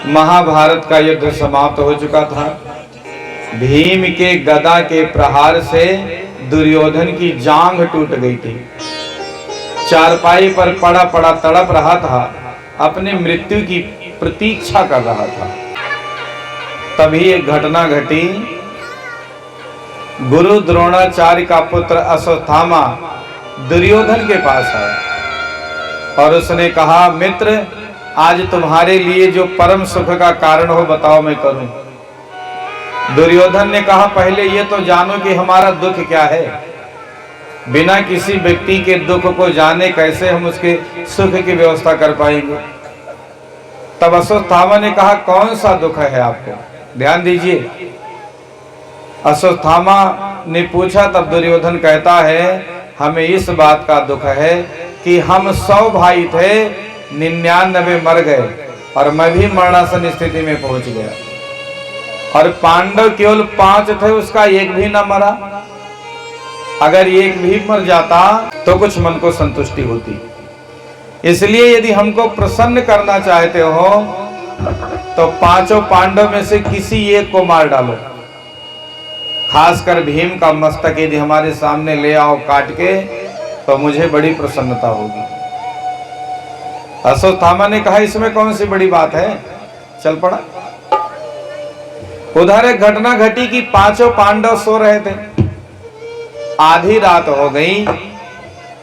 महाभारत का युद्ध समाप्त हो चुका था। भीम के गदा के प्रहार से दुर्योधन की जांघ टूट गई थी। चारपाई पर पड़ा पड़ा तड़प रहा था, अपने मृत्यु की प्रतीक्षा कर रहा था। तभी एक घटना घटी। गुरु द्रोणाचार्य का पुत्र अश्वत्थामा दुर्योधन के पास आया और उसने कहा, मित्र, आज तुम्हारे लिए जो परम सुख का कारण हो बताओ, मैं करूं। दुर्योधन ने कहा, पहले ये तो जानो कि हमारा दुख क्या है। बिना किसी व्यक्ति के दुख को जाने कैसे हम उसके सुख की व्यवस्था कर पाएंगे। तब अश्वत्थामा ने कहा, कौन सा दुख है आपको, ध्यान दीजिए। अश्वत्थामा ने पूछा, तब दुर्योधन कहता है, हमें इस बात का दुख है कि हम 100 भाई थे, 99 मर गए और मैं भी मरणासन स्थिति में पहुंच गया, और पांडव केवल 5 थे, उसका एक भी न मरा। अगर एक भी मर जाता तो कुछ मन को संतुष्टि होती। इसलिए यदि हमको प्रसन्न करना चाहते हो तो 5 पांडव में से किसी एक को मार डालो। खासकर भीम का मस्तक यदि हमारे सामने ले आओ काट के, तो मुझे बड़ी प्रसन्नता होगी। अश्वत्थामा ने कहा, इसमें कौन सी बड़ी बात है, चल पड़ा। उधर एक घटना घटी कि 5 पांडव सो रहे थे। आधी रात हो गई।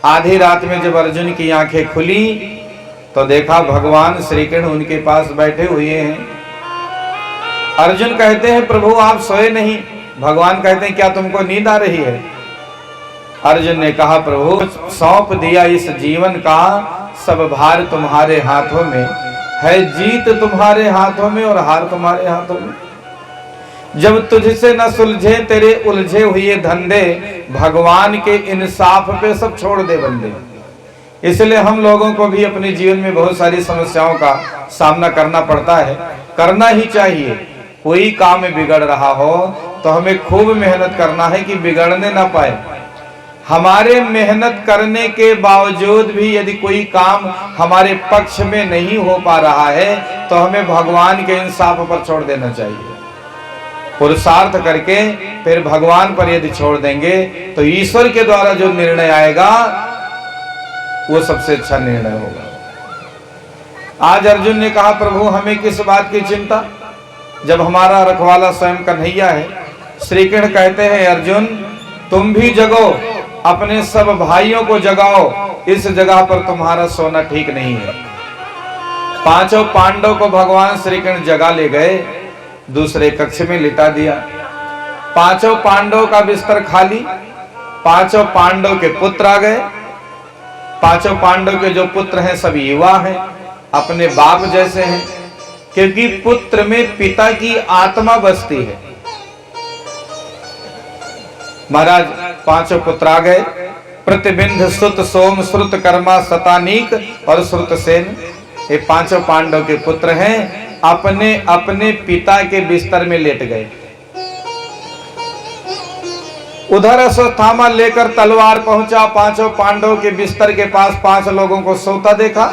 आधी रात में जब अर्जुन की आंखें खुली तो देखा भगवान श्री कृष्ण उनके पास बैठे हुए हैं। अर्जुन कहते हैं, प्रभु आप सोए नहीं। भगवान कहते हैं, क्या तुमको नींद आ रही है। अर्जुन ने कहा, प्रभु सौंप दिया इस जीवन का सब भार तुम्हारे हाथों में है, जीत तुम्हारे हाथों में और हार तुम्हारे हाथों में। जब तुझसे न सुलझे तेरे उलझे हुए धंधे, भगवान के इंसाफ पे सब छोड़ दे बंदे। इसलिए हम लोगों को भी अपने जीवन में बहुत सारी समस्याओं का सामना करना पड़ता है, करना ही चाहिए। कोई काम बिगड़ रहा हो तो हमें खूब मेहनत करना है कि बिगड़ने ना पाए। हमारे मेहनत करने के बावजूद भी यदि कोई काम हमारे पक्ष में नहीं हो पा रहा है तो हमें भगवान के इंसाफ पर छोड़ देना चाहिए। पुरुषार्थ करके फिर भगवान पर यदि छोड़ देंगे तो ईश्वर के द्वारा जो निर्णय आएगा वो सबसे अच्छा निर्णय होगा। आज अर्जुन ने कहा, प्रभु हमें किस बात की चिंता, जब हमारा रखवाला स्वयं कन्हैया है। श्री कृष्ण कहते हैं, अर्जुन तुम भी जगो, अपने सब भाइयों को जगाओ, इस जगह पर तुम्हारा सोना ठीक नहीं है। 5 पांडव को भगवान श्री कृष्ण जगा ले गए, दूसरे कक्ष में लिटा दिया। 5 पांडव का बिस्तर खाली। 5 पांडव के पुत्र आ गए। 5 पांडव के जो पुत्र हैं सब युवा हैं, अपने बाप जैसे हैं, क्योंकि पुत्र में पिता की आत्मा बसती है। महाराज 5 पुत्र आ गए, प्रतिबिंध, सुत, सोम, श्रुत, कर्मा, शतानीक और श्रुतसेन। ये 5 पांडव के पुत्र हैं, अपने अपने पिता के बिस्तर में लेट गए। उधर अश्वत्थामा लेकर तलवार पहुंचा, 5 पांडव के बिस्तर के पास 5 लोगों को सोता देखा।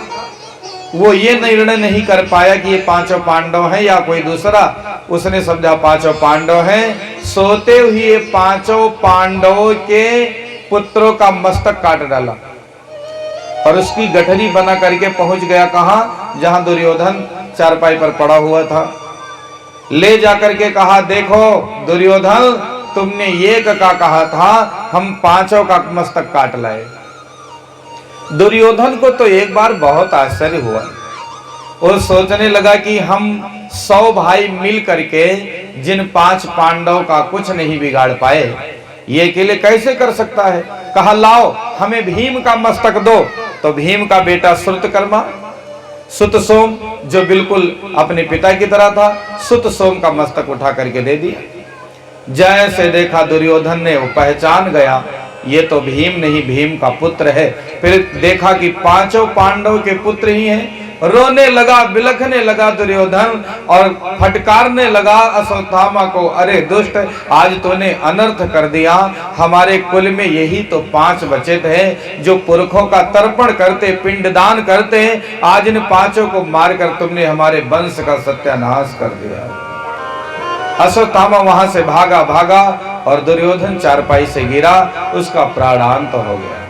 वो ये निर्णय नहीं कर पाया कि ये 5 पांडव हैं या कोई दूसरा। उसने समझा 5 पांडव हैं। सोते हुए 5 पांडवों के पुत्रों का मस्तक काट डाला और उसकी गठरी बना करके पहुंच गया कहां, जहां दुर्योधन चारपाई पर पड़ा हुआ था। ले जाकर के कहा, देखो दुर्योधन, तुमने एक का कहा था, हम 5 का मस्तक काट लाए। दुर्योधन को तो एक बार बहुत आश्चर्य हुआ। वो सोचने लगा कि हम 100 भाई मिल करके जिन 5 पांडव का कुछ नहीं बिगाड़ पाए, ये अकेले कैसे कर सकता है। कहा, लाओ हमें भीम का मस्तक दो। तो भीम का बेटा श्रुतकर्मा, सुत सोम, जो बिल्कुल अपने पिता की तरह था, सुत सोम का मस्तक उठा करके दे दिया। जैसे देखा दुर्योधन ने, वो पहचान गया ये तो भीम नहीं, भीम का पुत्र है। फिर देखा कि 5 पांडव के पुत्र ही हैं, रोने लगा, बिलखने लगा दुर्योधन और फटकारने लगा अश्वत्थामा को, अरे दुष्ट, आज तूने अनर्थ कर दिया। हमारे कुल में यही तो 5 बचे थे जो पुरखों का तर्पण करते, पिंडदान करते, आज इन 5 को मारकर तुमने हमारे वंश का सत्यानाश कर दिया। अश्वत्थामा वहां से भागा और दुर्योधन चारपाई से गिरा, उसका प्राणांत हो गया।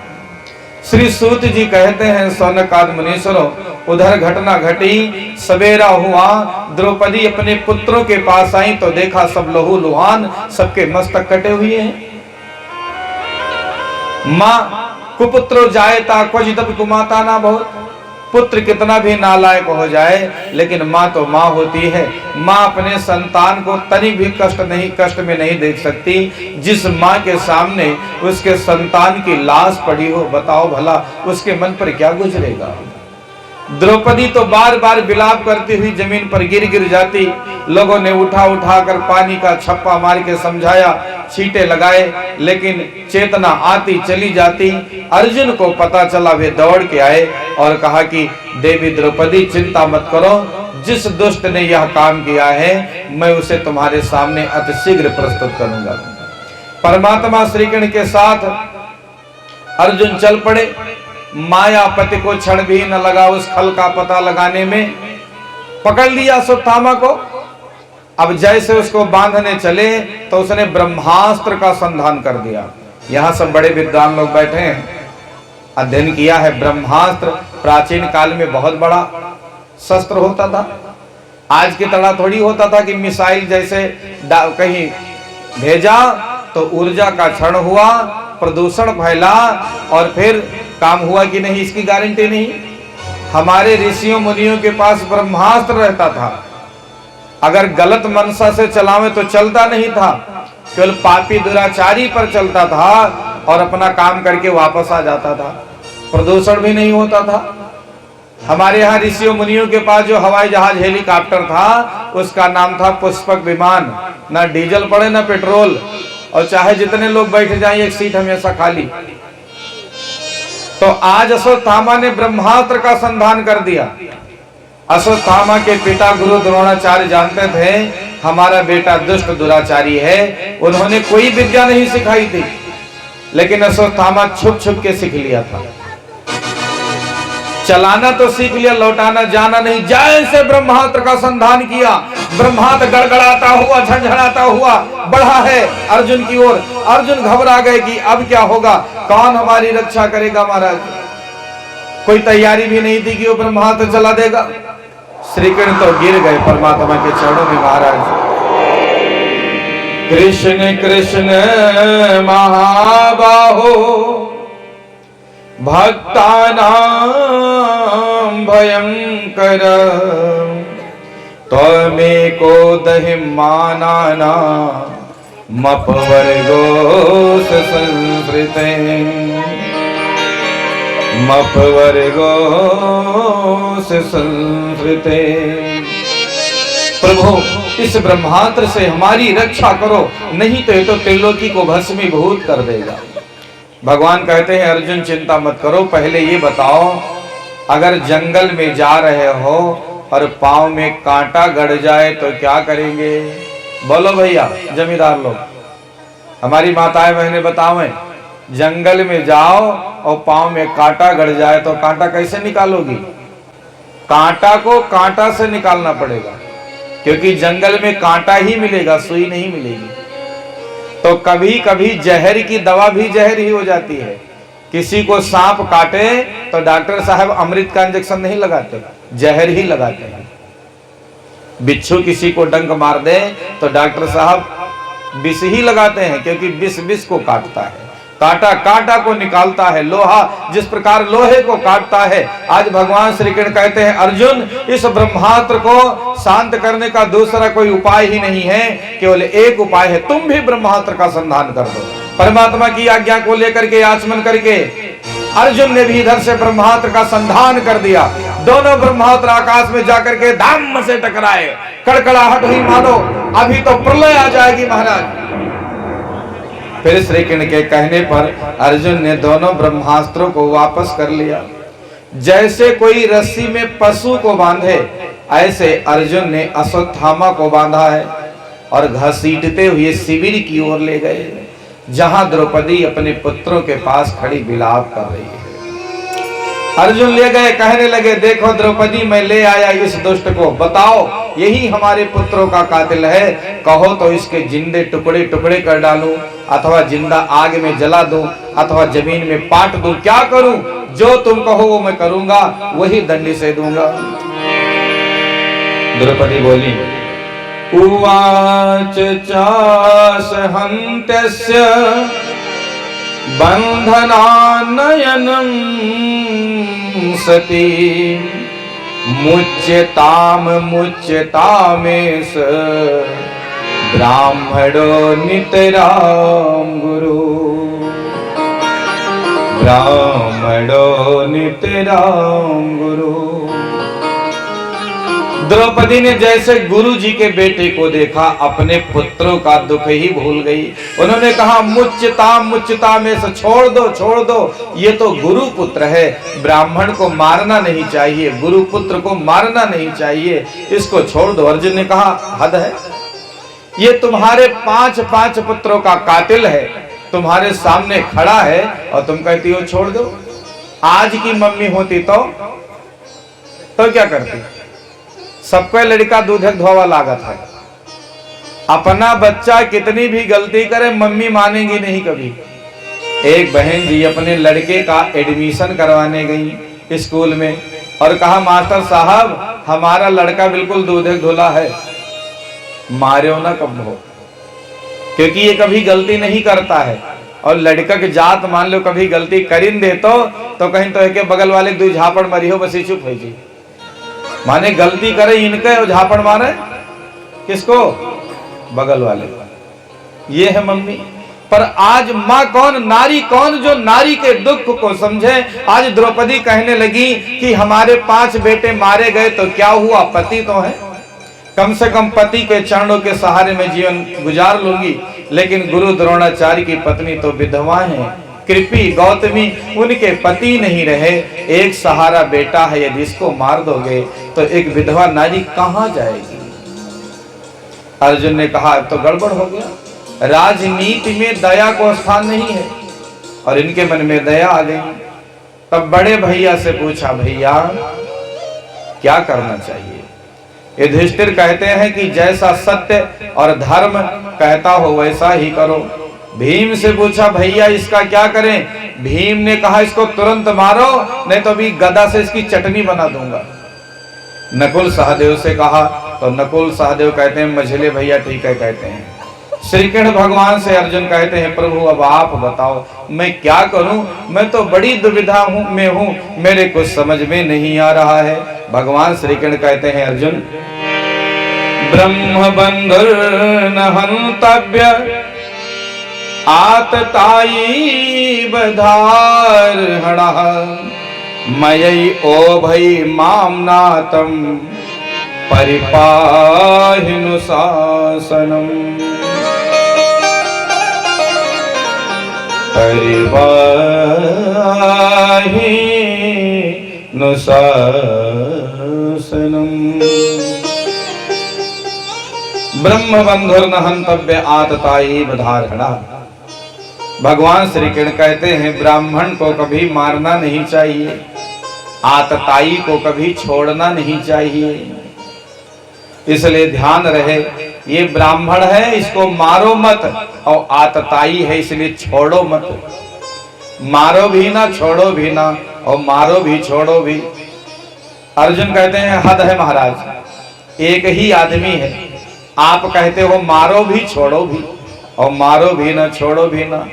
श्री सूत जी कहते हैं, सौनकाद मुनीश्वरों, उधर घटना घटी, सवेरा हुआ, द्रौपदी अपने पुत्रों के पास आई तो देखा सब लहू लुहान, सबके मस्तक कटे हुए हैं। मां कुपुत्रो जायता क्वचिदपि कुमाता ना बहुत, पुत्र कितना भी नालायक हो जाए लेकिन माँ तो माँ होती है। माँ अपने संतान को तनिक भी कष्ट में नहीं देख सकती। जिस माँ के सामने उसके संतान की लाश पड़ी हो, बताओ भला उसके मन पर क्या गुजरेगा। द्रौपदी तो बार बार विलाप करती हुई जमीन पर गिर जाती। लोगों ने उठा कर पानी का छप्पा मार के समझाया, छींटे लगाए, लेकिन चेतना आती चली जाती। अर्जुन को पता चला, वे दौड़ के आए और कहा कि देवी द्रौपदी चिंता मत करो, जिस दुष्ट ने यह काम किया है मैं उसे तुम्हारे सामने अतिशीघ्र प्रस्तुत करूंगा। परमात्मा श्री कृष्ण के साथ अर्जुन चल पड़े। मायापति को क्षण भी न लगा उस खल का पता लगाने में, पकड़ लिया अश्वत्थामा को। अब जैसे उसको बांधने चले तो उसने ब्रह्मास्त्र का संधान कर दिया। यहां सब बड़े विद्वान लोग बैठे हैं, अध्ययन किया है। ब्रह्मास्त्र प्राचीन काल में बहुत बड़ा शस्त्र होता था। आज की तरह थोड़ी होता था कि मिसाइल जैसे कहीं भेजा तो ऊर्जा का क्षरण हुआ, प्रदूषण फैला और फिर काम हुआ कि नहीं इसकी गारंटी नहीं। हमारे ऋषियों मुनियों के पास ब्रह्मास्त्र रहता था, अगर गलत मनसा से चलावे तो चलता नहीं था, केवल पापी दुराचारी पर चलता था और अपना काम करके वापस आ जाता था, प्रदूषण भी नहीं होता था। हमारे यहाँ ऋषियों मुनियों के पास जो हवाई जहाज हेलीकॉप्टर था उसका नाम था पुष्पक विमान। ना डीजल पड़े ना पेट्रोल, और चाहे जितने लोग बैठ जाएं एक सीट हमेशा खाली। तो आज अश्वत्थामा ने ब्रह्मास्त्र का संधान कर दिया। अश्वत्थामा के पिता गुरु द्रोणाचार्य जानते थे हमारा बेटा दुष्ट दुराचारी है। उन्होंने कोई विद्या नहीं सिखाई थी, लेकिन अश्वत्थामा छुप छुप के सीख लिया था। चलाना तो सीख लिया, लौटाना जाना नहीं। जैसे ब्रह्मास्त्र का संधान किया, ब्रह्मास्त्र गड़गड़ाता हुआ झंझनाता हुआ बढ़ा है अर्जुन की ओर। अर्जुन घबरा गए कि अब क्या होगा, कौन हमारी रक्षा करेगा महाराज। कोई तैयारी भी नहीं थी कि वो ब्रह्मास्त्र चला देगा। श्री कृष्ण तो गिर गए परमात्मा के चरणों में महाराज। कृष्ण कृष्ण महाबाहो भक्तानां भयंकर, त्वमेको दहिमानाना मपवर्गोस संस्कृते, मपवर्गोस संस्कृते। प्रभु इस ब्रह्मास्त्र से हमारी रक्षा करो, नहीं तो ये तो त्रिलोकी को भस्मीभूत कर देगा। भगवान कहते हैं अर्जुन चिंता मत करो, पहले ये बताओ अगर जंगल में जा रहे हो और पांव में कांटा गड़ जाए तो क्या करेंगे? बोलो भैया जमींदार लोग, हमारी माताएं बहनें बताओ, जंगल में जाओ और पांव में कांटा गड़ जाए तो कांटा कैसे निकालोगी? कांटा को कांटा से निकालना पड़ेगा, क्योंकि जंगल में कांटा ही मिलेगा, सुई नहीं मिलेगी। तो कभी कभी जहर की दवा भी जहर ही हो जाती है। किसी को सांप काटे तो डॉक्टर साहब अमृत का इंजेक्शन नहीं लगाते, जहर ही लगाते हैं। बिच्छू किसी को डंक मार दे तो डॉक्टर साहब विष ही लगाते हैं, क्योंकि विष विष को काटता है, कांटा कांटा को निकालता है। लोहा जिस प्रकार लोहे को काटता है, आज भगवान श्री कृष्ण कहते हैं अर्जुन इस ब्रह्मास्त्र को शांत करने का दूसरा कोई उपाय ही नहीं है, केवल एक उपाय है, तुम भी ब्रह्मास्त्र का संधान कर दो। परमात्मा की आज्ञा को लेकर के आचमन करके अर्जुन ने भी इधर से ब्रह्मास्त्र का संधान कर दिया। दोनों ब्रह्मास्त्र आकाश में जाकर के धाम से टकराए, कड़कड़ाहट हुई मानो अभी तो प्रलय आ जाएगी महाराज। फिर श्री कृष्ण के कहने पर अर्जुन ने दोनों ब्रह्मास्त्रों को वापस कर लिया। जैसे कोई रस्सी में पशु को बांधे, ऐसे अर्जुन ने अश्वत्थामा को बांधा है और घसीटते हुए शिविर की ओर ले गए, जहां द्रौपदी अपने पुत्रों के पास खड़ी विलाप कर रही है। अर्जुन ले गए, कहने लगे, देखो द्रौपदी, मैं ले आया इस दुष्ट को, बताओ यही हमारे पुत्रों का कातिल है, कहो तो इसके जिंदे टुकड़े टुकड़े कर डालूं, अथवा जिंदा आग में जला दूं, अथवा जमीन में पाट दूं, क्या करूं? जो तुम कहो वो मैं करूंगा, वही दंडी से दूंगा। द्रौपदी बोली, उवाच चास हन्त्यस्य बंधनानयनं सती मुच्यताम मुच्यतामेष ब्राह्मणो नितराम गुरु, ब्राह्मणो नितराम गुरु। द्रौपदी ने जैसे गुरु जी के बेटे को देखा, अपने पुत्रों का दुख ही भूल गई। उन्होंने कहा, मुच्यताम मुच्यताम में से छोड़ दो, ये तो गुरु पुत्र है, ब्राह्मण को मारना नहीं चाहिए, गुरु पुत्र को मारना नहीं चाहिए, इसको छोड़ दो। अर्जुन ने कहा, हद है, ये तुम्हारे 5 पुत्रों का कातिल है, तुम्हारे सामने खड़ा है और तुम कहती हो छोड़ दो। आज की मम्मी होती तो क्या करती? सबको लड़का दूधक धोवा लागत है, अपना बच्चा कितनी भी गलती करे मम्मी मानेगी नहीं कभी। एक बहन जी अपने लड़के का एडमिशन करवाने गई स्कूल में और कहा, मास्टर साहब हमारा लड़का बिल्कुल दूधक धुला है, मारो ना कब हो, क्योंकि ये कभी गलती नहीं करता है। और लड़का की जात मान लो कभी गलती करिन दे तो कहीं तो है कि बगल वाले दो झापड़ मरी हो, बस ही चुप हो जी, माने गलती करे इनके और झापड़ मारे किसको? बगल वाले। ये है मम्मी। पर आज माँ कौन, नारी कौन जो नारी के दुख को समझे? आज द्रौपदी कहने लगी कि हमारे 5 बेटे मारे गए तो क्या हुआ, पति तो है, कम से कम पति के चरणों के सहारे में जीवन गुजार लूंगी, लेकिन गुरु द्रोणाचार्य की पत्नी तो विधवा है, कृपी गौतमी उनके पति नहीं रहे, एक सहारा बेटा है, यदि इसको मार दोगे तो एक विधवा नारी कहां जाएगी? अर्जुन ने कहा, तो गड़बड़ हो गया, राजनीति में दया को स्थान नहीं है, और इनके मन में दया आ गई। तब बड़े भैया से पूछा, भैया क्या करना चाहिए? युधिष्ठिर कहते हैं कि जैसा सत्य और धर्म कहता हो वैसा ही करो। भीम से पूछा, भैया इसका क्या करें? भीम ने कहा, इसको तुरंत मारो, नहीं तो अभी गदा से इसकी चटनी बना दूंगा। नकुल सहदेव से कहा तो नकुल सहदेव कहते हैं, मझले भैया ठीक है कहते हैं। श्री कृष्ण भगवान से अर्जुन कहते हैं, प्रभु अब आप बताओ मैं क्या करूं, मैं तो बड़ी दुविधा में हूं, मेरे कुछ समझ में नहीं आ रहा है। भगवान श्री कृष्ण कहते हैं, अर्जुन ब्रह्म बंधुर्न हन्तव्य आततायी बधार्हणः मयि ओभै माम्नातं परिपाहिनु शासनम्, परिपाहिनु शासनम्। ब्रह्म बंधुर्न हन्तव्य आततायी बधार्हणः। भगवान श्री कृष्ण कहते हैं, ब्राह्मण को कभी मारना नहीं चाहिए, आतताई को कभी छोड़ना नहीं चाहिए, इसलिए ध्यान रहे, ये ब्राह्मण है इसको मारो मत, और आतताई है इसलिए छोड़ो मत। मारो भी ना, छोड़ो भी ना, और मारो भी छोड़ो भी। अर्जुन कहते हैं, हद है महाराज, एक ही आदमी है, आप कहते हो मारो भी छोड़ो भी, और मारो भी ना छोड़ो भी ना,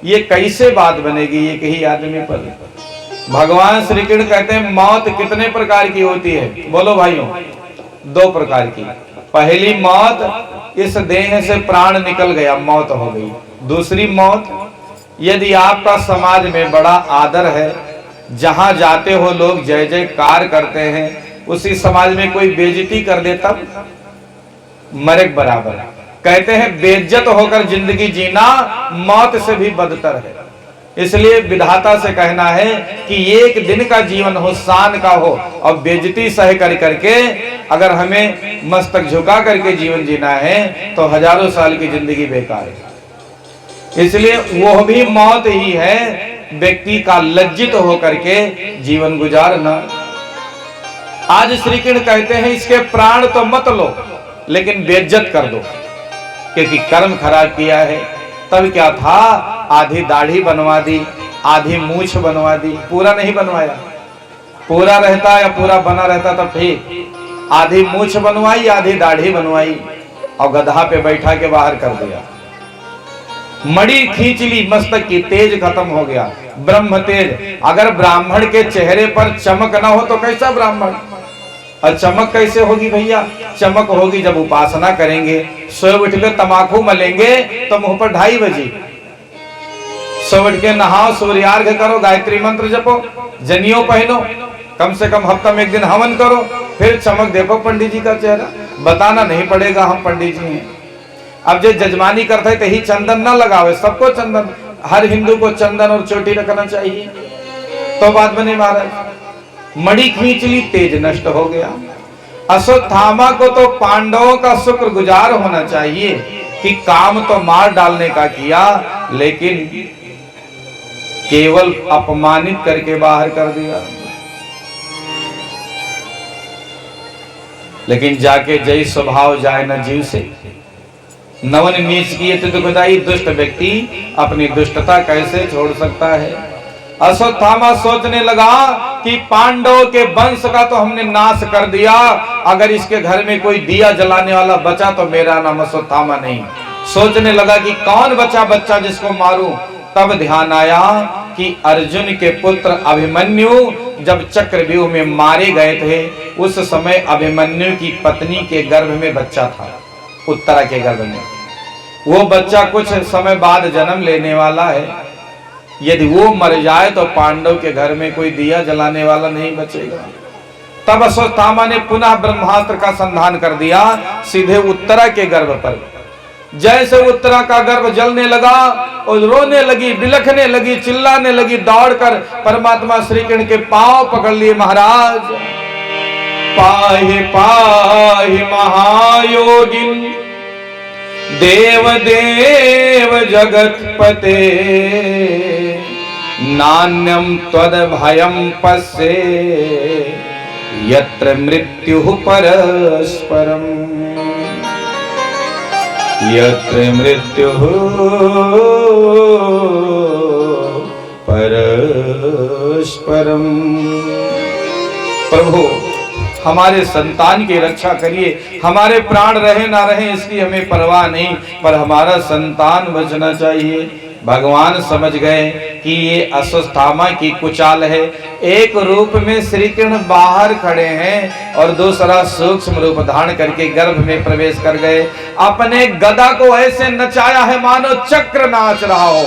ये कैसे बात बनेगी एक ही आदमी पर? भगवान श्री कृष्ण कहते हैं, मौत कितने प्रकार की होती है? बोलो भाइयों, 2 प्रकार की। पहली मौत, इस देह से प्राण निकल गया, मौत हो गई। दूसरी मौत, यदि आपका समाज में बड़ा आदर है, जहां जाते हो लोग जय जयकार करते हैं, उसी समाज में कोई बेइज्जती कर दे तब मरे बराबर। कहते हैं बेइज्जत होकर जिंदगी जीना मौत से भी बदतर है। इसलिए विधाता से कहना है कि एक दिन का जीवन हो, शान का हो, और बेइज्जती सह करके अगर हमें मस्तक झुका करके जीवन जीना है तो हजारों साल की जिंदगी बेकार है। इसलिए वो भी मौत ही है, व्यक्ति का लज्जित होकर के जीवन गुजारना। आज श्री कृष्ण कहते हैं इसके प्राण तो मत लो, लेकिन बेइज्जत कर दो, क्योंकि कर्म खराब किया है। तब क्या था, आधी दाढ़ी बनवा दी, आधी मूछ बनवा दी, पूरा नहीं बनवाया। पूरा रहता या पूरा बना रहता तब ठीक, आधी मूछ बनवाई, आधी दाढ़ी बनवाई और गधा पे बैठा के बाहर कर दिया। मड़ी खींच ली, मस्तक की तेज खत्म हो गया, ब्रह्म तेज। अगर ब्राह्मण के चेहरे पर चमक ना हो तो कैसा ब्राह्मण? और चमक कैसे होगी भैया? चमक होगी जब उपासना करेंगे, सुबह उठ के तमाकू मलेंगे तो मुंह पर 2:30 बजे, सुबह उठ के नहाओ, सूर्यार्घ करो, गायत्री मंत्र जपो, जनियो पहनो, कम से कम हफ्ता में 1 दिन हवन करो, फिर चमक देखो पंडित जी का चेहरा। बताना नहीं पड़ेगा हम पंडित जी हैं। अब जो जजमानी करते तो ही चंदन ना लगावे, सबको चंदन, हर हिंदू को चंदन और चोटी रखना चाहिए, तो बात बने महाराज। मड़ी खींच ली, तेज नष्ट हो गया। अश्वत्थामा को तो पांडवों का शुक्रगुजार होना चाहिए कि काम तो मार डालने का किया, लेकिन केवल अपमानित करके बाहर कर दिया। लेकिन जाके जय स्वभाव जाए न जीव से, नवन नीच किए तो दुखदाई। दुष्ट व्यक्ति अपनी दुष्टता कैसे छोड़ सकता है? अश्वत्थामा सोचने लगा कि पांडवों के वंश का तो हमने नाश कर दिया, अगर इसके घर में कोई दिया जलाने वाला बचा तो मेरा नाम अश्वत्थामा नहीं। सोचने लगा कि कौन बचा बच्चा जिसको मारूं। तब ध्यान आया कि अर्जुन के पुत्र अभिमन्यु जब चक्रव्यूह में मारे गए थे, उस समय अभिमन्यु की पत्नी के गर्भ में बच्चा था, उत्तरा के गर्भ में। वो बच्चा कुछ समय बाद जन्म लेने वाला है। यदि वो मर जाए तो पांडव के घर में कोई दिया जलाने वाला नहीं बचेगा। तब अश्वत्थामा ने पुनः ब्रह्मास्त्र का संधान कर दिया, सीधे उत्तरा के गर्भ पर। जैसे उत्तरा का गर्भ जलने लगा और रोने लगी, बिलखने लगी, चिल्लाने लगी, दौड़कर परमात्मा श्री कृष्ण के पांव पकड़ लिए। महाराज पाहि पाहि महायोगिन देव देव जगतपते, नान्यम त्वद भयं पश्ये यत्र मृत्युः परस्परम्, यत्र मृत्युः परस्परम्। प्रभु हमारे संतान की रक्षा करिए, हमारे प्राण रहे ना रहे इसकी हमें परवाह नहीं, पर हमारा संतान बचना चाहिए। भगवान समझ गए कि ये अश्वत्थामा की कुचाल है। एक रूप में श्री कृष्ण बाहर खड़े हैं और दूसरा सूक्ष्म रूप धारण करके गर्भ में प्रवेश कर गए। अपने गदा को ऐसे नचाया है मानो चक्र नाच रहा हो।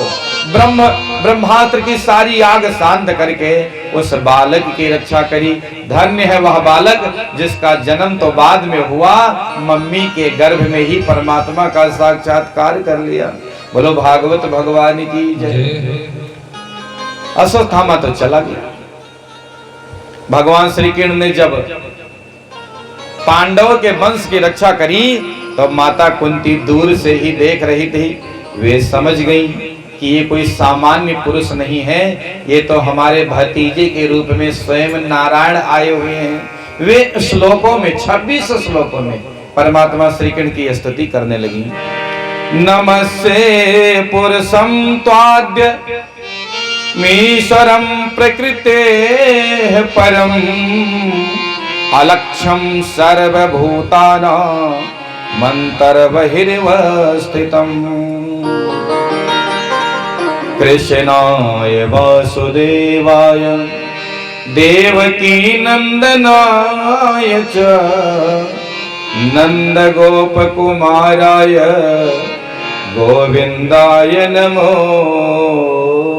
ब्रह्मास्त्र की सारी आग शांत करके उस बालक की रक्षा करी। धन्य है वह बालक जिसका जन्म तो बाद में हुआ, मम्मी के गर्भ में ही परमात्मा का साक्षात्कार कर लिया। बोलो भागवत भगवान की जय। अश्वत्थामा तो चला गया। भगवान श्री कृष्ण ने जब पांडवों के वंश की रक्षा करी तो माता कुंती दूर से ही देख रही थी। वे समझ गई कि ये कोई सामान्य पुरुष नहीं है, ये तो हमारे भतीजे के रूप में स्वयं नारायण आए हुए हैं। वे श्लोकों में 26 श्लोकों में परमात्मा श्री कृष्ण की स्तुति करने लगी। नमस्ते पुरुषं त्वाद्य मीश्वरं प्रकृते परम, अलक्ष्यं सर्वभूतानां मन्तर्बहिर्वस्थितम्, कृष्णाय वासुदेवाय देवकी नंदनाय च नंदगोपकुमाराय गोविंदाय नमो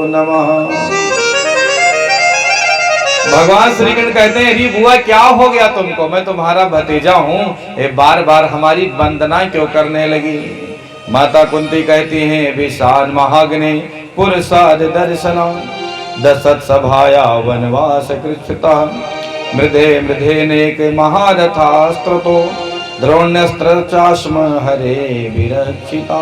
नमः। भगवान श्री कृष्ण कहते हैं, अरे बुआ क्या हो गया तुमको, मैं तुम्हारा भतीजा हूँ, ये बार बार हमारी वंदना क्यों करने लगी। माता कुंती कहती हैं, विशाल महाग्नि पुरसाद दर्शना दशरथ सभाया वनवास कृच्छता मृधे मृधे नेक महारथास्त्र तो द्रोण्यस्त्र चाश्म हरे विरक्षिता।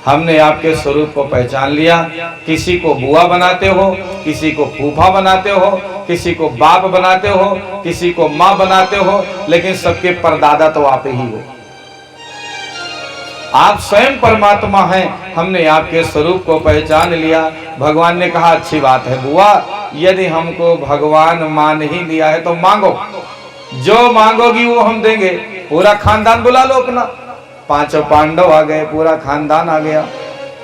हमने आपके स्वरूप को पहचान लिया। किसी को बुआ बनाते हो, किसी को फूफा बनाते हो, किसी को बाप बनाते हो, किसी को माँ बनाते हो, लेकिन सबके परदादा तो आप ही हो। आप स्वयं परमात्मा हैं। हमने आपके स्वरूप को पहचान लिया। भगवान ने कहा अच्छी बात है बुआ, यदि हमको भगवान मान ही लिया है तो मांगो, जो मांगोगी वो हम देंगे। पूरा खानदान बुला लो अपना। पांचों पांडव आ गए, पूरा खानदान आ गया।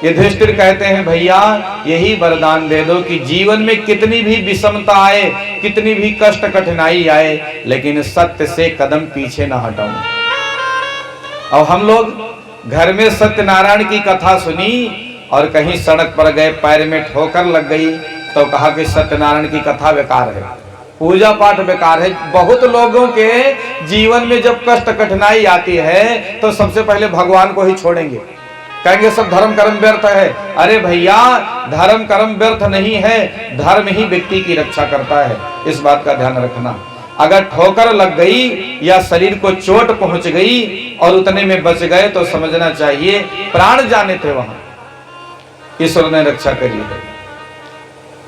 युधिष्ठिर कहते हैं भैया यही वरदान दे दो कि जीवन में कितनी भी विषमता आए, कितनी भी कष्ट कठिनाई आए, लेकिन सत्य से कदम पीछे ना हटाऊं। और हम लोग घर में सत्यनारायण की कथा सुनी और कहीं सड़क पर गए, पैर में ठोकर लग गई तो कहा कि सत्यनारायण की कथा बेकार है, पूजा पाठ बेकार है। बहुत लोगों के जीवन में जब कष्ट कठिनाई आती है तो सबसे पहले भगवान को ही छोड़ेंगे, कहेंगे सब धर्म कर्म व्यर्थ है। अरे भैया धर्म कर्म व्यर्थ नहीं है, धर्म ही व्यक्ति की रक्षा करता है। इस बात का ध्यान रखना। अगर ठोकर लग गई या शरीर को चोट पहुंच गई और उतने में बच गए तो समझना चाहिए प्राण जाने थे, वहां ईश्वर ने रक्षा करी है।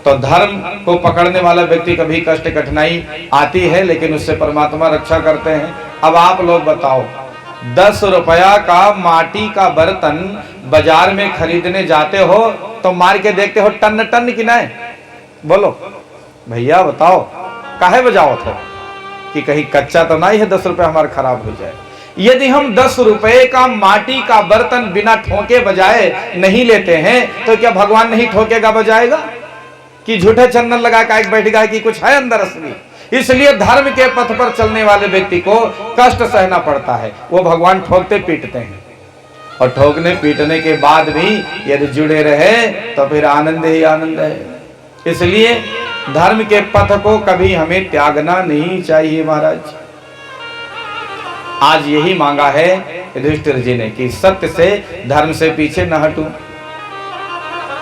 तो धर्म को पकड़ने वाला व्यक्ति कभी कष्ट कठिनाई आती है लेकिन उससे परमात्मा रक्षा करते हैं। अब आप लोग बताओ 10 रुपया का माटी का बर्तन बाजार में खरीदने जाते हो तो मार के देखते हो टन टन की नहीं? बोलो भैया बताओ काहे बजाओ था कि कहीं कच्चा तो नहीं है 10 रुपया हमारा खराब हो जाए। यदि हम 10 रुपए का माटी का बर्तन बिना ठोके बजाए नहीं लेते हैं तो क्या भगवान नहीं ठोकेगा बजाएगा कि झूठे चंदन लगा के बैठेगा कि कुछ है अंदर असली? इसलिए धर्म के पथ पर चलने वाले व्यक्ति को कष्ट सहना पड़ता है। वो भगवान ठोकते पीटते हैं और ठोकने पीटने के बाद भी यदि जुड़े रहे तो फिर आनंद ही आनंद है। इसलिए धर्म के पथ को कभी हमें त्यागना नहीं चाहिए महाराज। आज यही मांगा है युधिष्ठिर जी ने कि सत्य से धर्म से पीछे न हटूं।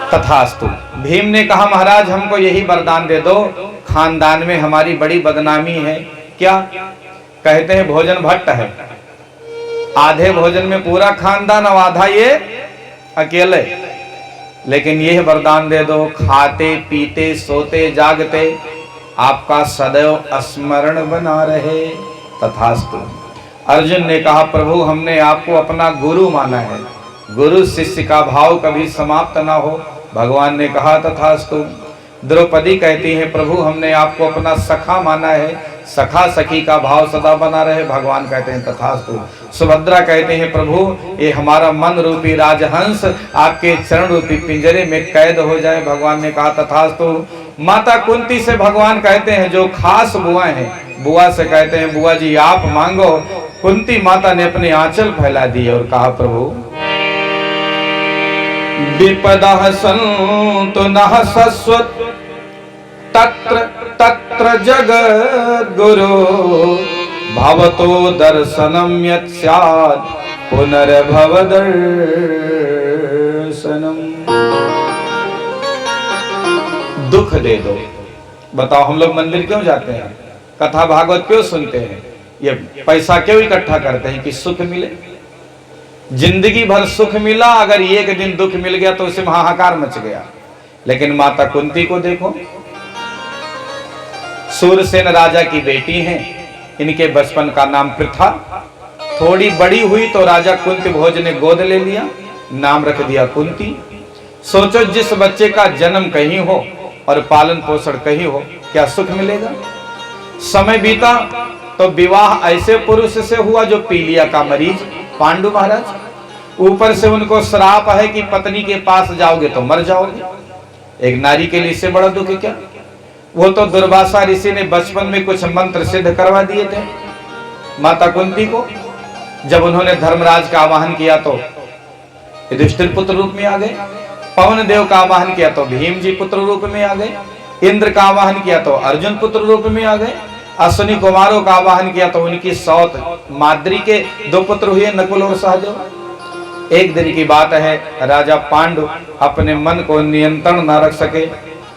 तथास्तु। भीम ने कहा महाराज हमको यही वरदान दे दो, खानदान में हमारी बड़ी बदनामी है। क्या कहते हैं? भोजन भट्ट है, आधे भोजन में पूरा खानदान और आधा ये अकेले। लेकिन यह वरदान दे दो खाते पीते सोते जागते आपका सदैव स्मरण बना रहे। तथास्तु। अर्जुन ने कहा प्रभु हमने आपको अपना गुरु माना है, गुरु शिष्य का भाव कभी समाप्त ना हो। भगवान ने कहा तथास्तु। द्रौपदी कहती है प्रभु हमने आपको अपना सखा माना है, सखा सखी का भाव सदा बना रहे। भगवान कहते हैं तथास्तु। सुभद्रा कहते हैं प्रभु ये हमारा मन रूपी राजहंस आपके चरण रूपी पिंजरे में कैद हो जाए। भगवान ने कहा तथास्तु। माता कुंती से भगवान कहते हैं जो खास बुआ हैं, बुआ से कहते हैं बुआ जी आप मांगो। कुंती माता ने अपने आंचल फैला दिए और कहा प्रभु विपदा सन्तु नः शश्वत् तत्र तत्र जगद्गुरो भवतो दर्शनम यत् स्यात् पुनर्भव दर्शनम। दुख दे दो। बताओ हम लोग मंदिर क्यों जाते हैं, कथा भागवत क्यों सुनते हैं, ये पैसा क्यों इकट्ठा करते हैं कि सुख मिले? जिंदगी भर सुख मिला, अगर एक दिन दुख मिल गया तो उसे हाहाकार मच गया। लेकिन माता कुंती को देखो, सूरसेन राजा की बेटी हैं, इनके बचपन का नाम पृथा। थोड़ी बड़ी हुई तो राजा कुंती भोज ने गोद ले लिया, नाम रख दिया कुंती। सोचो जिस बच्चे का जन्म कहीं हो और पालन पोषण कहीं हो, क्या सुख मिलेगा? समय बीता तो विवाह ऐसे पुरुष से हुआ जो पीलिया का मरीज, पांडु महाराज। ऊपर से उनको श्राप है कि पत्नी के पास जाओगे तो मर जाओगे। एक नारी के लिए इससे बड़ा दुख क्या? वो तो दुर्वासा ऋषि ने बचपन में कुछ मंत्र सिद्ध करवा दिए थे माता कुंती को। जब उन्होंने धर्मराज का आवाहन किया तो युधिष्ठिर पुत्र रूप में आ गए, पवन देव का आवाहन किया तो भीम जी पुत्र रूप में आ गए, इंद्र का आवाहन किया तो अर्जुन पुत्र रूप में आ गए, अश्विनी कुमारों का आवाहन किया तो उनकी सौत माद्री के 2 पुत्र हुए, नकुल और सहदेव। एक दिन की बात है, राजा पांडु अपने मन को नियंत्रण न रख सके,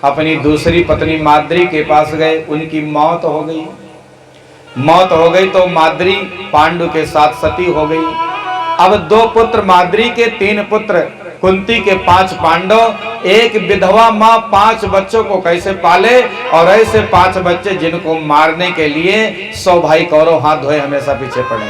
अपनी दूसरी पत्नी माद्री के पास गए। उनकी मौत हो गई। मौत हो गई तो माद्री पांडु के साथ सती हो गई। अब 2 पुत्र माद्री के, 3 पुत्र कुंती के, 5 पांडव। एक विधवा माँ 5 बच्चों को कैसे पाले, और ऐसे 5 बच्चे जिनको मारने के लिए 100 भाई कौरव हाथ धोए हमेशा पीछे पड़े।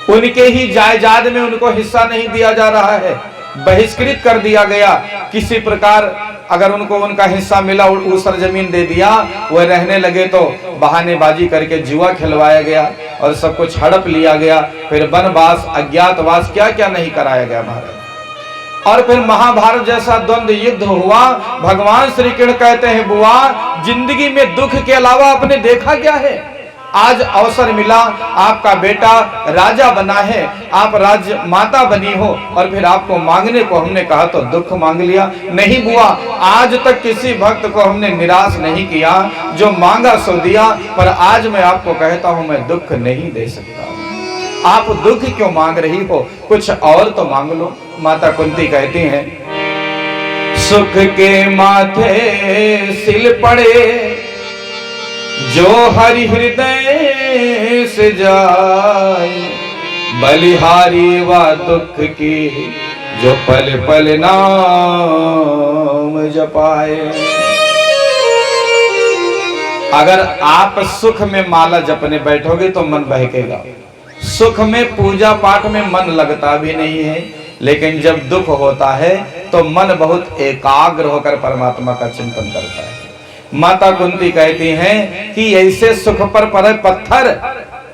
उनके ही जायदाद में उनको हिस्सा नहीं दिया जा रहा है, बहिष्कृत कर दिया गया। किसी प्रकार अगर उनको उनका हिस्सा मिला, ऊसर जमीन दे दिया, वह रहने लगे तो बहानेबाजी करके जुआ खिलवाया गया और सब कुछ हड़प लिया गया। फिर वनवास, अज्ञातवास, क्या क्या नहीं कराया गया महाराज। और फिर महाभारत जैसा द्वंद्व युद्ध हुआ। भगवान श्री कृष्ण कहते हैं, बुआ जिंदगी में दुख के अलावा आपने देखा क्या है? आज अवसर मिला, आपका बेटा राजा बना है, आप राज्य माता बनी हो, और फिर आपको मांगने को हमने कहा तो दुख मांग लिया। नहीं बुआ, आज तक किसी भक्त को हमने निराश नहीं किया, जो मांगा सो दिया। पर आज मैं आपको कहता हूं, मैं दुख नहीं दे सकता। आप दुख क्यों मांग रही हो? कुछ और तो मांग लो। माता कुंती कहती हैं, सुख के माथे सिल पड़े जो हरि हृदय से जाए, बलिहारी व दुख की जो पल पल नाम जपाए। अगर आप सुख में माला जपने बैठोगे तो मन बहकेगा। सुख में, पूजा पाठ में मन लगता भी नहीं है, लेकिन जब दुख होता है तो मन बहुत एकाग्र होकर परमात्मा का चिंतन करता है। माता कुंती कहती हैं कि ऐसे सुख पर पड़े पत्थर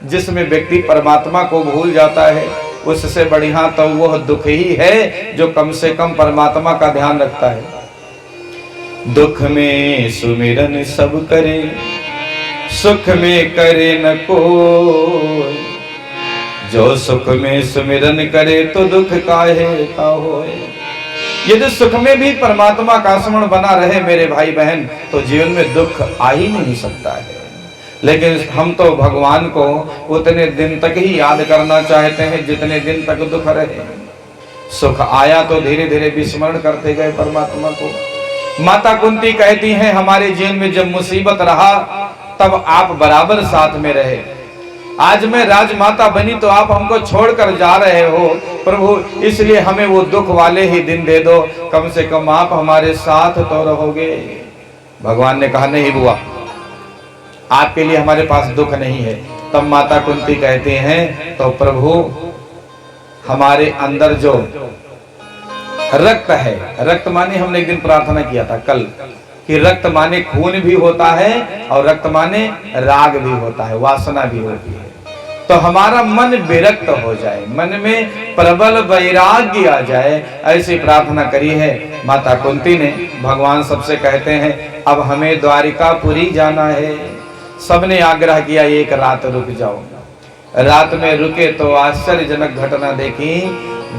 जिसमें व्यक्ति परमात्मा को भूल जाता है, उससे बढ़िया तो वह दुख ही है जो कम से कम परमात्मा का ध्यान रखता है। दुख में सुमिरन सब करे, सुख में करे न कोई, जो सुख में सुमिरन करे तो दुख काहे का होए। यदि सुख में भी परमात्मा का स्मरण बना रहे मेरे भाई बहन, तो जीवन में दुख आ ही नहीं सकता है। लेकिन हम तो भगवान को उतने दिन तक ही याद करना चाहते हैं जितने दिन तक दुख रहे। सुख आया तो धीरे धीरे विस्मरण करते गए परमात्मा को। माता कुंती कहती हैं, हमारे जीवन में जब मुसीबत रहा तब आप बराबर साथ में रहे। आज मैं राजमाता बनी तो आप हमको छोड़कर जा रहे हो प्रभु, इसलिए हमें वो दुख वाले ही दिन दे दो, कम से कम आप हमारे साथ तो रहोगे। भगवान ने कहा, नहीं बुआ, आपके लिए हमारे पास दुख नहीं है। तब माता कुंती कहते हैं, तो प्रभु हमारे अंदर जो रक्त है, रक्त माने हमने एक दिन प्रार्थना किया था कल कि रक्त माने खून भी होता है और रक्त माने राग भी होता है, वासना भी होती है। तो हमारा मन विरक्त हो जाए, मन में प्रबल वैराग्य आ जाए, ऐसी प्रार्थना करी है माता कुंती ने। भगवान सबसे कहते हैं, अब हमें द्वारिकापुरी जाना है। सबने आग्रह किया, एक रात रुक जाओ। रात में रुके तो आश्चर्यजनक घटना देखी।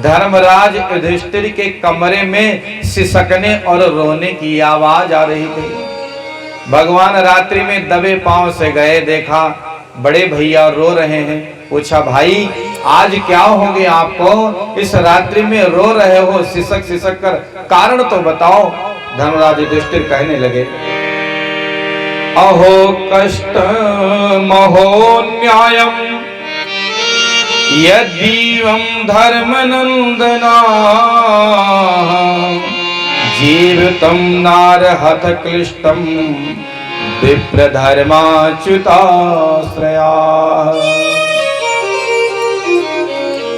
धर्मराज युधिष्ठिर के कमरे में सिसकने और रोने की आवाज आ रही थी। भगवान रात्रि में दबे पांव से गए, देखा बड़े भैया रो रहे हैं। पूछा, भाई आज क्या हो गया आपको, इस रात्रि में रो रहे हो सिसक सिसक कर, कारण तो बताओ। धर्मराज युधिष्ठिर कहने लगे, अहो कष्ट महो न्यायम यदीवं धर्मनंदना जीवितं नारहत क्लिष्टं विप्रधर्माच्युताश्रया।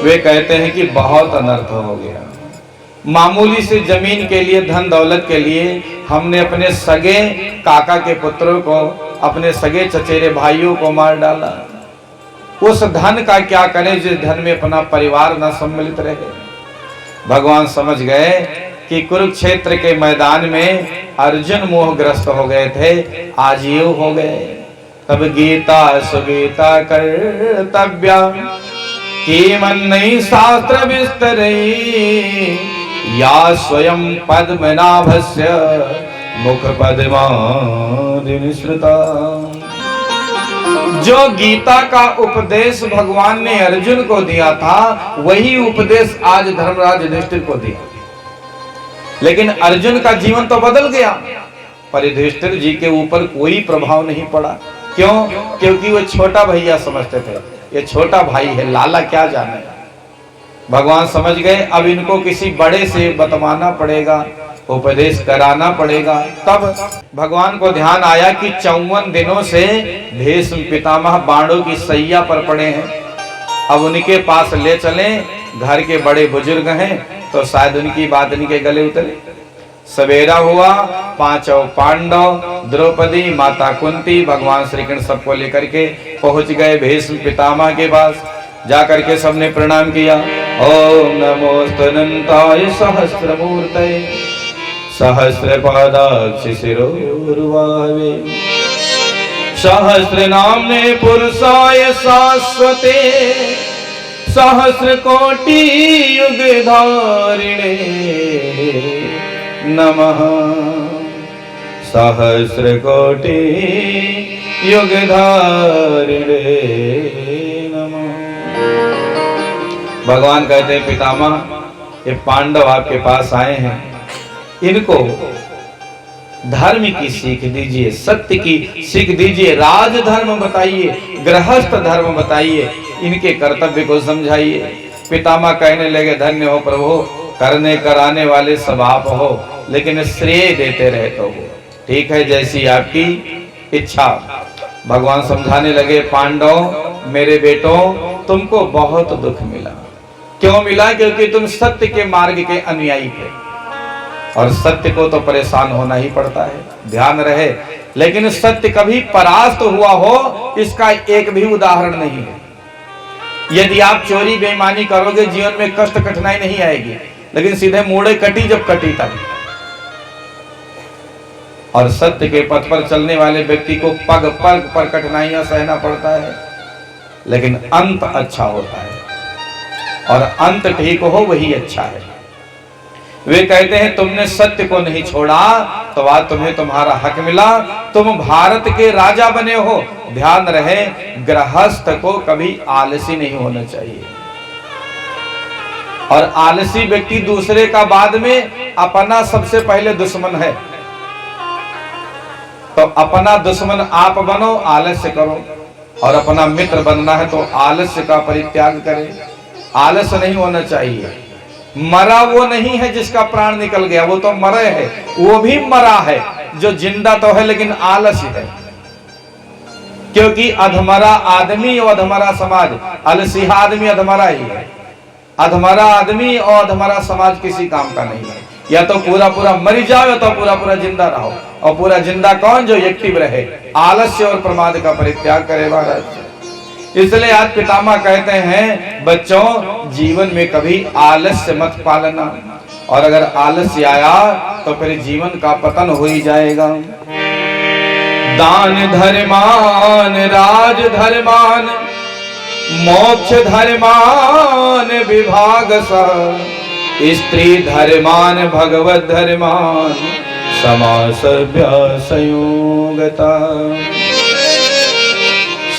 वे कहते हैं कि बहुत अनर्थ हो गया। मामूली से जमीन के लिए, धन दौलत के लिए हमने अपने सगे काका के पुत्रों को, अपने सगे चचेरे भाइयों को मार डाला। उस धन का क्या करें जिस धन में अपना परिवार न सम्मिलित रहे। भगवान समझ गए कि कुरुक्षेत्र के मैदान में अर्जुन मोहग्रस्त हो गए थे, आजीव हो गए। तब गीता सुगीता कर्तव्या की मन नहीं शास्त्र विस्तरई, या स्वयं पद्मनाभस्य मुख पद्मादिनी श्रुता। जो गीता का उपदेश भगवान ने अर्जुन को दिया था, वही उपदेश आज धर्मराज युधिष्ठिर को दिया। लेकिन अर्जुन का जीवन तो बदल गया, पर युधिष्ठिर जी के ऊपर कोई प्रभाव नहीं पड़ा। क्यों? क्योंकि वो छोटा भैया समझते थे, ये छोटा भाई है, लाला क्या जाने। भगवान समझ गए अब इनको किसी बड़े से बतवाना पड़ेगा, उपदेश कराना पड़ेगा। तब भगवान को ध्यान आया कि 54 दिनों से भीष्म पितामह बाणों की सैया पर पड़े हैं, अब उनके पास ले चलें। घर के बड़े बुजुर्ग हैं तो शायद उनकी बात इनके गले उतरे। सवेरा हुआ, पांचों पांडव, द्रौपदी, माता कुंती, भगवान श्री कृष्ण सबको लेकर के पहुंच गए भीष्म पितामह के पास। जाकर के सबने प्रणाम किया। ओम नमोस्तुनंताय सहस्रमूर्तये सहस्रपादाक्ष शिरोरुबावे सहस्रनाम्ने पुरुषाय शाश्वते सहस्रकोटि युगधारिणे नमः सहस्रकोटि युगधारिणे नमः। भगवान कहते हैं पितामह, ये पांडव आपके पास आए हैं, इनको धर्म की सीख दीजिए, सत्य की सीख दीजिए, राज धर्म बताइए, गृहस्थ धर्म बताइए, इनके कर्तव्य को समझाइए। पितामह कहने लगे, धन्य हो प्रभु, करने कराने वाले सब आप हो, लेकिन श्रेय देते रहे तो हो। ठीक है, जैसी आपकी इच्छा। भगवान समझाने लगे, पांडव मेरे बेटों, तुमको बहुत दुख मिला। क्यों मिला? क्योंकि तुम सत्य के मार्ग के अनुयायी थे, और सत्य को तो परेशान होना ही पड़ता है, ध्यान रहे। लेकिन सत्य कभी परास्त हुआ हो, इसका एक भी उदाहरण नहीं है। यदि आप चोरी बेईमानी करोगे, जीवन में कष्ट कठिनाई नहीं आएगी, लेकिन सीधे मोड़े कटी जब कटी तब। और सत्य के पथ पर चलने वाले व्यक्ति को पग पग पर कठिनाइयां सहना पड़ता है, लेकिन अंत अच्छा होता है, और अंत ठीक हो वही अच्छा है। वे कहते हैं, तुमने सत्य को नहीं छोड़ा तो आज तुम्हें तुम्हारा हक मिला, तुम भारत के राजा बने हो। ध्यान रहे, गृहस्थ को कभी आलसी नहीं होना चाहिए, और आलसी व्यक्ति दूसरे का बाद में, अपना सबसे पहले दुश्मन है। तो अपना दुश्मन आप बनो, आलस्य करो, और अपना मित्र बनना है तो आलस्य का परित्याग करें। आलस्य नहीं होना चाहिए। मरा वो नहीं है जिसका प्राण निकल गया, वो तो मरे है। वो भी मरा है जो जिंदा तो है लेकिन आलस्य है। क्योंकि अधमरा आदमी और अधमरा समाज, आलसी आदमी अधमरा ही है। अधमरा आदमी और अधमरा समाज किसी काम का नहीं है। या तो पूरा पूरा मर जाओ, या तो पूरा पूरा जिंदा रहो। और पूरा जिंदा कौन? जो एक्टिव रहे, आलस्य और प्रमाद का परित्याग करे महाराज। इसलिए आज पितामह कहते हैं, बच्चों जीवन में कभी आलस्य मत पालना, और अगर आलस्य आया तो फिर जीवन का पतन हो ही जाएगा। दान धर्मान राज धर्मान मोक्ष धर्मान विभाग सह स्त्री धर्मान भगवत धर्मान समास संयोगता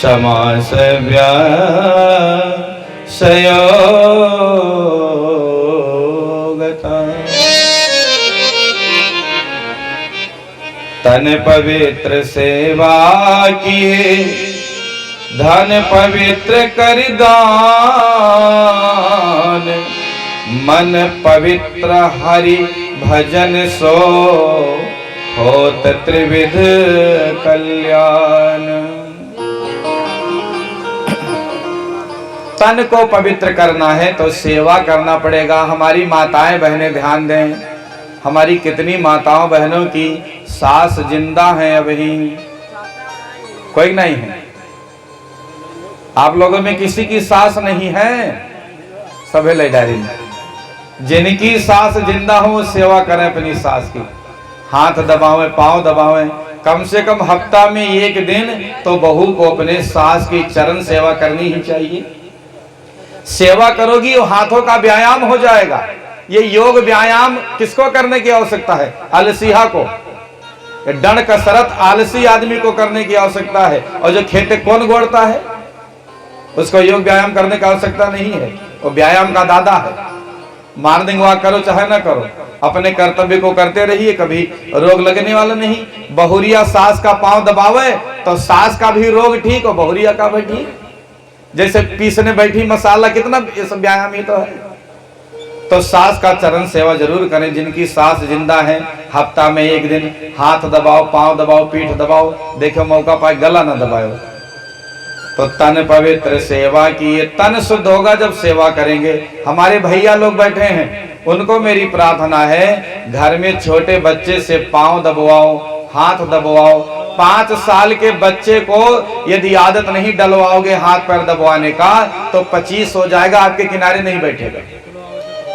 समास संयोगता। तन पवित्र सेवा किए धन पवित्र कर दान मन पवित्र हरि भजन सो होत त्रिविध कल्याण। तन को पवित्र करना है तो सेवा करना पड़ेगा। हमारी माताएं बहनें ध्यान दें, हमारी कितनी माताओं बहनों की सास जिंदा हैं, अभी कोई नहीं है। आप लोगों में किसी की सास नहीं है? सभी ले डायरी में जिनकी सास जिंदा हो सेवा करें अपनी सास की। हाथ दबावें, पांव दबावें, कम से कम हफ्ता में एक दिन तो बहू को अपने सास की चरण सेवा करनी ही चाहिए। सेवा करोगी वो हाथों का व्यायाम हो जाएगा। ये योग व्यायाम किसको करने की आवश्यकता है? अलसीहा को। डंड कसरत आलसी आदमी को करने की आवश्यकता है, और जो खेते कौन गोड़ता है उसको योग व्यायाम करने की आवश्यकता नहीं है, वो व्यायाम का दादा है। मॉर्निंग वॉक करो चाहे ना करो, अपने कर्तव्य को करते रहिए, कभी रोग लगने वाला नहीं। बहुरिया सास का पांव दबावे तो सास का भी रोग ठीक और बहुरिया का भी ठीक। जैसे पीसने बैठी मसाला, कितना ये सब व्यायाम ही तो है। तो सास का चरण सेवा जरूर करें। जिनकी सास जिंदा है, हफ्ता में एक दिन हाथ दबाओ, पांव दबाओ, पीठ दबाओ, देखो मौका पाए गला ना दबाओ। तो तन पवित्र सेवा की, तन शुद्ध होगा जब सेवा करेंगे। हमारे भैया लोग बैठे हैं, उनको मेरी प्रार्थना है, घर में छोटे बच्चे से पांव दबवाओ, हाथ दबवाओ। 5 साल के बच्चे को यदि आदत नहीं डलवाओगे हाथ पैर दबवाने का, तो 25 हो जाएगा, आपके किनारे नहीं बैठेगा।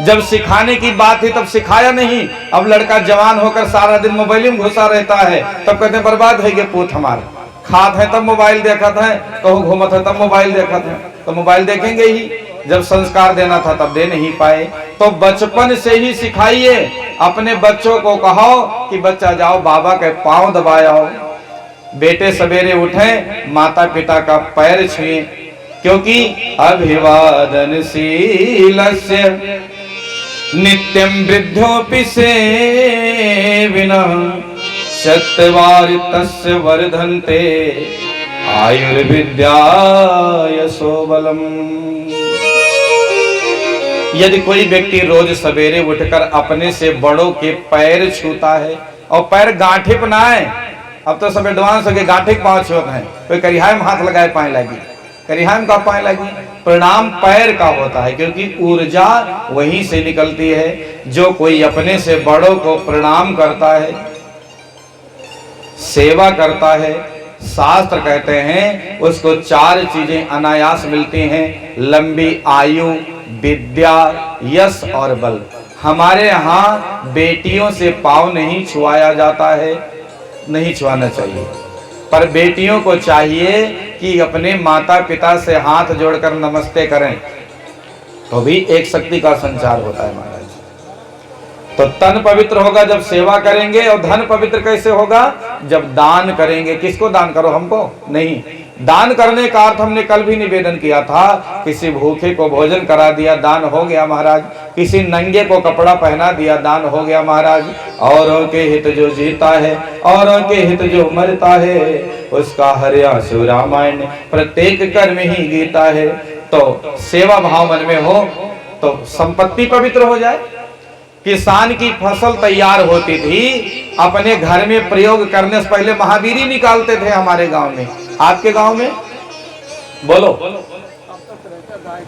जब सिखाने की बात थी तब सिखाया नहीं। अब लड़का जवान होकर सारा दिन मोबाइल में घुसा रहता है, तब कहते हैं बर्बाद है ये पूत हमारा। खात है तब मोबाइल देखा था, कहूँ घूमत है तब मोबाइल देखा था, तो मोबाइल देखेंगे ही। जब संस्कार देना था तब दे नहीं पाए। तो बचपन से ही सिखाइए। अपने बच्चों को कहो कि बच्चा जाओ बाबा के पांव दबाओ। बेटे सवेरे उठे, माता पिता का पैर छुए, क्योंकि अभिवादन शीलस्य नित्यं वृद्धोऽपि सेविनः सत्यवारितस्य वर्धन्ते आयुर्विद्या यशो बलम। यदि कोई व्यक्ति रोज सवेरे उठकर अपने से बड़ों के पैर छूता है, और पैर गांठे पर ना आए, अब तो सब एडवांस हो गए, गांठे के पांव छूते हैं। कोई करिहाय में हाथ लगाए पाए लगी, करिहाय में का पाए लगी। प्रणाम पैर का होता है, क्योंकि ऊर्जा वहीं से निकलती है। जो कोई अपने से बड़ों को प्रणाम करता है, सेवा करता है, शास्त्र कहते हैं उसको 4 चीजें अनायास मिलती हैं, लंबी आयु, विद्या, यश और बल। हमारे यहाँ बेटियों से पाँव नहीं छुआया जाता है, नहीं छुआना चाहिए, पर बेटियों को चाहिए कि अपने माता पिता से हाथ जोड़कर नमस्ते करें, तो भी एक शक्ति का संचार होता है महाराज। तो तन पवित्र होगा जब सेवा करेंगे, और धन पवित्र कैसे होगा? जब दान करेंगे। किसको दान करो? हमको नहीं। दान करने का अर्थ हमने कल भी निवेदन किया था, किसी भूखे को भोजन करा दिया, दान हो गया महाराज। किसी नंगे को कपड़ा पहना दिया, दान हो गया महाराज। औरों के हित जो जीता है, औरों के हित जो मरता है, उसका हर्याशु रामायण प्रत्येक कर्म ही गीता है। तो सेवा भाव मन में हो तो संपत्ति पवित्र हो जाए। किसान की फसल तैयार होती थी, अपने घर में प्रयोग करने से पहले महावीरी निकालते थे हमारे गांव में। आपके गांव में बोलो?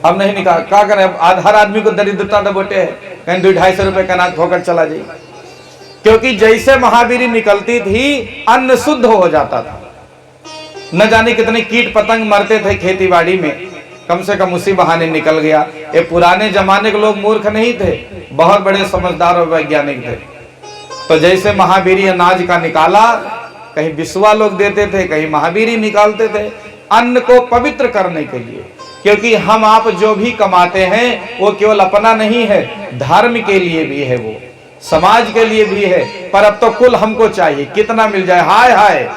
अब नहीं निकाल, क्या करें? हर आदमी को दरिद्रता दबोटे है, कहीं 200-250 रुपए का अनाज खोकर चला जाए। क्योंकि जैसे महावीरी निकलती थी, अन्न शुद्ध हो जाता था। न जाने कितने कीट पतंग मरते थे खेती बाड़ी में, कम से कम उसी बहाने निकल गया। ये पुराने जमाने के लोग मूर्ख नहीं थे, बहुत बड़े समझदार और वैज्ञानिक थे। तो जैसे महावीरी अनाज का निकाला, कहीं विश्वा लोग देते थे, कहीं महावीरी निकालते थे, अन्न को पवित्र करने के लिए। क्योंकि हम आप जो भी कमाते हैं वो केवल अपना नहीं है, धर्म के लिए भी है, वो समाज के लिए भी है। पर अब तो कुल हमको चाहिए, कितना मिल जाए, हाय हाय।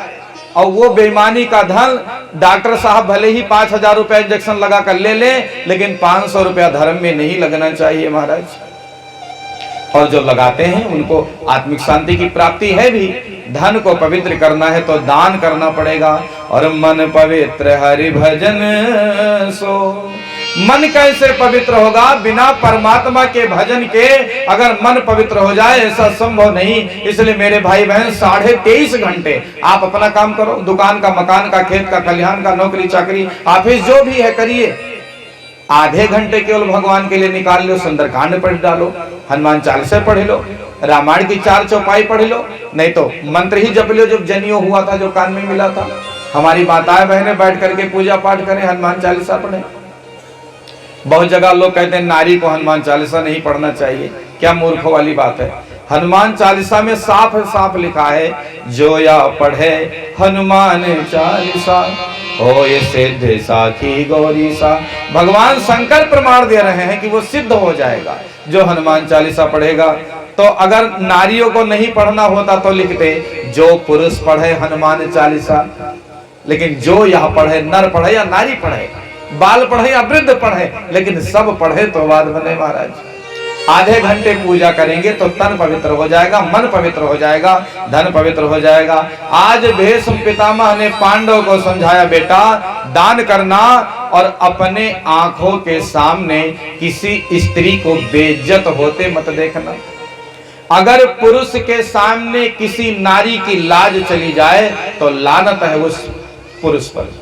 और वो बेईमानी का धन डॉक्टर साहब भले ही 5000 रुपया इंजेक्शन लगा कर ले ले, लेकिन 500 रुपया धर्म में नहीं लगना चाहिए महाराज। और जो लगाते हैं उनको आत्मिक शांति की प्राप्ति है भी। धन को पवित्र करना है तो दान करना पड़ेगा। और मन पवित्र हरि भजन सो। मन कैसे पवित्र होगा? बिना परमात्मा के भजन के अगर मन पवित्र हो जाए, ऐसा संभव नहीं। इसलिए मेरे भाई बहन 23.5 घंटे आप अपना काम करो, दुकान का, मकान का, खेत का, खलिहान का, नौकरी चाकरी, ऑफिस जो भी है करिए। आधे घंटे केवल भगवान के लिए निकाल लो, सुंदरकांड पढ़ डालो, हनुमान चालीसा पढ़ लो, रामायण की 4 चौपाई पढ़ लो, नहीं तो मंत्र ही जप लो जो जनियो हुआ था, जो कान में मिला था। हमारी माताएं बहनें बैठ करके पूजा पाठ करें, हनुमान चालीसा पढ़ें। बहुत जगह लोग कहते हैं नारी को हनुमान चालीसा नहीं पढ़ना चाहिए, क्या मूर्खों वाली बात है। हनुमान चालीसा में साफ साफ लिखा है, जो या पढ़े हनुमान चालीसा हो ये सिद्ध साखी गौरी सा। भगवान शंकर प्रमाण दे रहे हैं कि वो सिद्ध हो जाएगा जो हनुमान चालीसा पढ़ेगा। तो अगर नारियों को नहीं पढ़ना होता तो लिखते, जो पुरुष पढ़े हनुमान चालीसा, लेकिन जो यह पढ़े, नर पढ़े या नारी पढ़े, बाल पढ़े या वृद्ध पढ़े, लेकिन सब पढ़े तो बात बने महाराज। आधे घंटे पूजा करेंगे तो तन पवित्र हो जाएगा, मन पवित्र हो जाएगा, धन पवित्र हो जाएगा। आज भीष्म पितामह ने पांडव को समझाया, बेटा दान करना और अपने आंखों के सामने किसी स्त्री को बेइज्जत होते मत देखना। अगर पुरुष के सामने किसी नारी की लाज चली जाए तो लानत है उस पुरुष पर।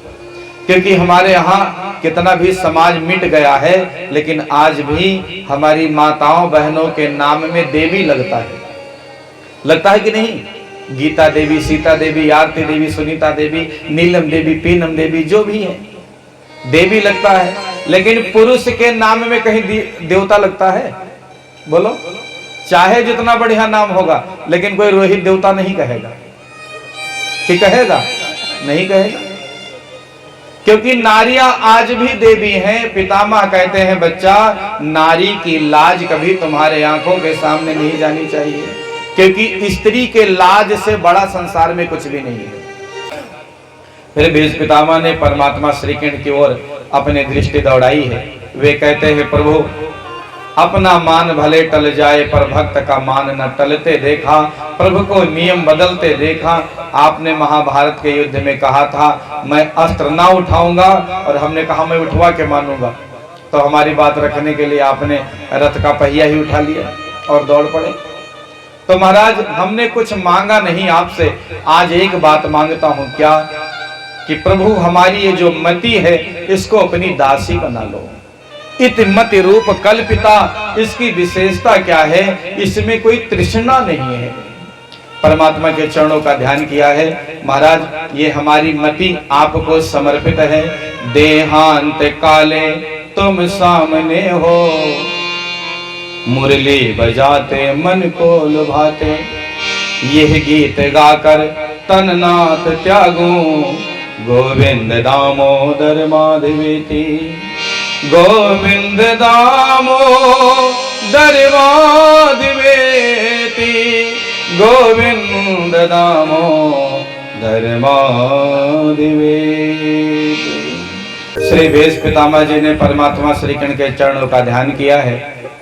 क्योंकि हमारे यहाँ कितना भी समाज मिट गया है, लेकिन आज भी हमारी माताओं बहनों के नाम में देवी लगता है कि नहीं? गीता देवी, सीता देवी, आरती देवी, सुनीता देवी, नीलम देवी, पीनम देवी, जो भी है देवी लगता है। लेकिन पुरुष के नाम में कहीं देवता लगता है? बोलो, चाहे जितना बढ़िया नाम होगा, लेकिन कोई रोहित देवता नहीं कहेगा कि कहेगा? नहीं कहेगा। क्योंकि नारियां आज भी देवी हैं। पितामह कहते हैं, बच्चा नारी की लाज कभी तुम्हारे आंखों के सामने नहीं जानी चाहिए, क्योंकि स्त्री के लाज से बड़ा संसार में कुछ भी नहीं है। फिर भीष्म पितामह ने परमात्मा श्री कृष्ण की ओर अपनी दृष्टि दौड़ाई है। वे कहते हैं, प्रभु अपना मान भले टल जाए पर भक्त का मान न टलते देखा, प्रभु को नियम बदलते देखा। आपने महाभारत के युद्ध में कहा था मैं अस्त्र ना उठाऊंगा, और हमने कहा मैं उठवा के मानूंगा। तो हमारी बात रखने के लिए आपने रथ का पहिया ही उठा लिया और दौड़ पड़े। तो महाराज हमने कुछ मांगा नहीं आपसे, आज एक बात मांगता हूं, क्या कि प्रभु हमारी ये जो मति है इसको अपनी दासी बना लो। इति मति रूप कल्पिता, इसकी विशेषता क्या है? इसमें कोई तृष्णा नहीं है। परमात्मा के चरणों का ध्यान किया है। महाराज ये हमारी मति आपको समर्पित है। देहांत काले तुम सामने हो, मुरली बजाते मन को लुभाते, यह गीत गाकर तननाथ त्यागूं, गोविंद दामोदर माधवेति, गोविंद दामोदर माधवेति, गोविंद दामोदर माधवेति। श्री भीष्म पितामह जी ने परमात्मा श्री कृष्ण के चरणों का ध्यान किया है।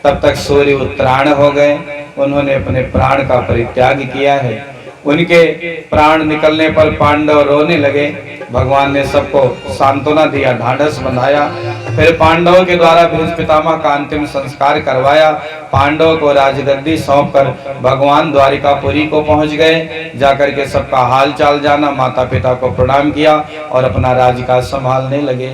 तब तक सूर्य उत्तरायण हो गए। उन्होंने अपने प्राण का परित्याग किया है। उनके प्राण निकलने पर पांडव रोने लगे। भगवान ने सबको सांत्वना दिया, ढाढ़स बंधाया। फिर पांडवों के द्वारा भीष्म पितामह का अंतिम संस्कार करवाया। पांडवों को राजगद्दी सौंपकर भगवान द्वारिकापुरी को पहुंच गए। जाकर के सबका हाल चाल जाना, माता पिता को प्रणाम किया और अपना राजकाज संभालने लगे।